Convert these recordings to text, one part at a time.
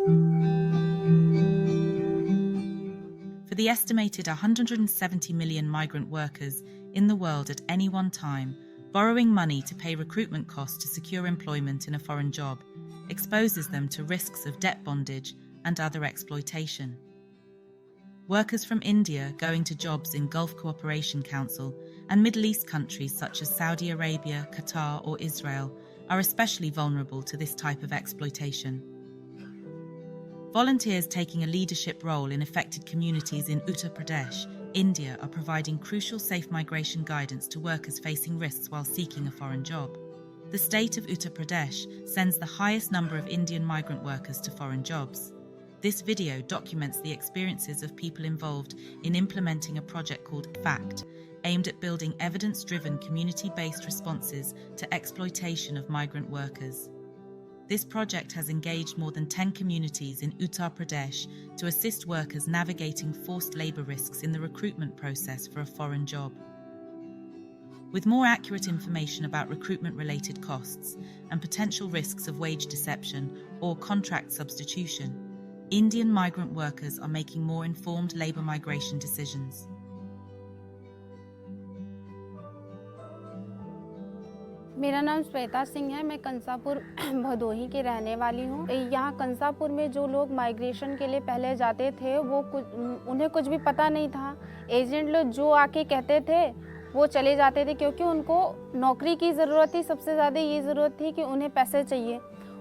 For the estimated 170 million migrant workers in the world at any one time, borrowing money to pay recruitment costs to secure employment in a foreign job exposes them to risks of debt bondage and other exploitation. Workers from India going to jobs in Gulf Cooperation Council and Middle East countries such as Saudi Arabia, Qatar, or Israel are especially vulnerable to this type of exploitation. Volunteers taking a leadership role in affected communities in Uttar Pradesh, India, are providing crucial safe migration guidance to workers facing risks while seeking a foreign job. The state of Uttar Pradesh sends the highest number of Indian migrant workers to foreign jobs. This video documents the experiences of people involved in implementing a project called FACT, aimed at building evidence-driven, community-based responses to exploitation of migrant workers. This project has engaged more than 10 communities in Uttar Pradesh to assist workers navigating forced labour risks in the recruitment process for a foreign job. With more accurate information about recruitment-related costs and potential risks of wage deception or contract substitution, Indian migrant workers are making more informed labour migration decisions. मेरा नाम श्वेता सिंह है। मैं कंसापुर भदोही की रहने वाली हूँ। यहाँ कंसापुर में जो लोग माइग्रेशन के लिए पहले जाते थे उन्हें कुछ भी पता नहीं था। एजेंट लोग जो आके कहते थे वो चले जाते थे, क्योंकि उनको नौकरी की ज़रूरत थी। सबसे ज़्यादा ये ज़रूरत थी कि उन्हें पैसे चाहिए।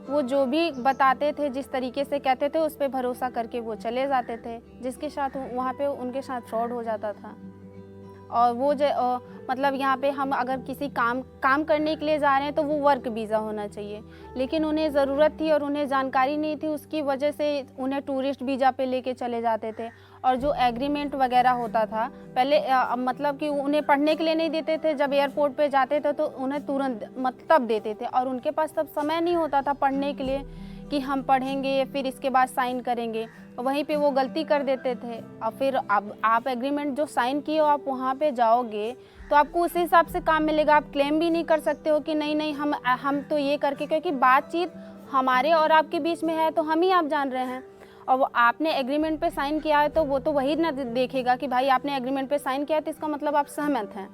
वो जो भी बताते थे, जिस तरीके से कहते थे, उस पर भरोसा करके वो चले जाते थे, जिसके साथ वहाँ पे उनके साथ फ्रॉड हो जाता था। और वो मतलब यहाँ पे हम अगर किसी काम करने के लिए जा रहे हैं तो वो वर्क वीज़ा होना चाहिए, लेकिन उन्हें ज़रूरत थी और उन्हें जानकारी नहीं थी। उसकी वजह से उन्हें टूरिस्ट वीज़ा पे लेके चले जाते थे। और जो एग्रीमेंट वगैरह होता था पहले, मतलब कि उन्हें पढ़ने के लिए नहीं देते थे। जब एयरपोर्ट पे जाते थे तो उन्हें तुरंत तब देते थे, और उनके पास तब समय नहीं होता था पढ़ने के लिए कि हम पढ़ेंगे फिर इसके बाद साइन करेंगे। वहीं पे वो गलती कर देते थे। और फिर अब आप एग्रीमेंट जो साइन किए हो, आप वहाँ पे जाओगे तो आपको उसी हिसाब से काम मिलेगा। आप क्लेम भी नहीं कर सकते हो कि नहीं हम तो ये करके, क्योंकि बातचीत हमारे और आपके बीच में है, तो हम ही आप जान रहे हैं। और वो आपने एग्रीमेंट पे साइन किया है तो वो तो वही ना देखेगा कि भाई आपने एग्रीमेंट पे साइन किया है तो इसका मतलब आप सहमत हैं।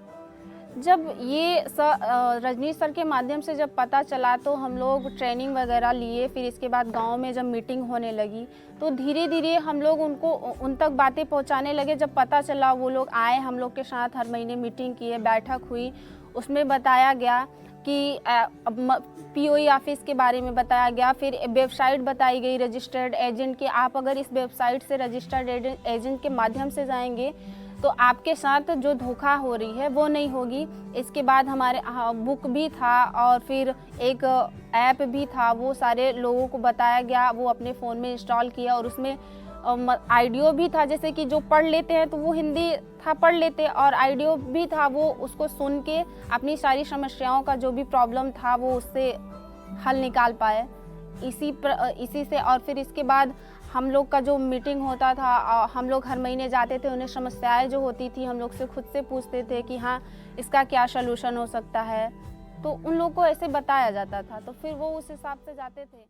जब ये रजनीश सर के माध्यम से जब पता चला तो हम लोग ट्रेनिंग वगैरह लिए। फिर इसके बाद गांव में जब मीटिंग होने लगी तो धीरे धीरे हम लोग उन तक बातें पहुंचाने लगे। जब पता चला वो लोग आए, हम लोग के साथ हर महीने मीटिंग किए, बैठक हुई। उसमें बताया गया कि पीओई ऑफिस के बारे में बताया गया। फिर वेबसाइट बताई गई रजिस्टर्ड एजेंट की। आप अगर इस वेबसाइट से रजिस्टर्ड एजेंट के माध्यम से जाएंगे तो आपके साथ जो धोखा हो रही है वो नहीं होगी। इसके बाद हमारे बुक भी था और फिर एक ऐप भी था, वो सारे लोगों को बताया गया। वो अपने फ़ोन में इंस्टॉल किया और उसमें ऑडियो भी था, जैसे कि जो पढ़ लेते हैं तो वो हिंदी था पढ़ लेते, और ऑडियो भी था, वो उसको सुन के अपनी सारी समस्याओं का जो भी प्रॉब्लम था वो उससे हल निकाल पाए इसी से। और फिर इसके बाद हम लोग का जो मीटिंग होता था, हम लोग हर महीने जाते थे। उन्हें समस्याएं जो होती थी हम लोग से खुद से पूछते थे कि हाँ इसका क्या सलूशन हो सकता है, तो उन लोग को ऐसे बताया जाता था, तो फिर वो उस हिसाब से जाते थे।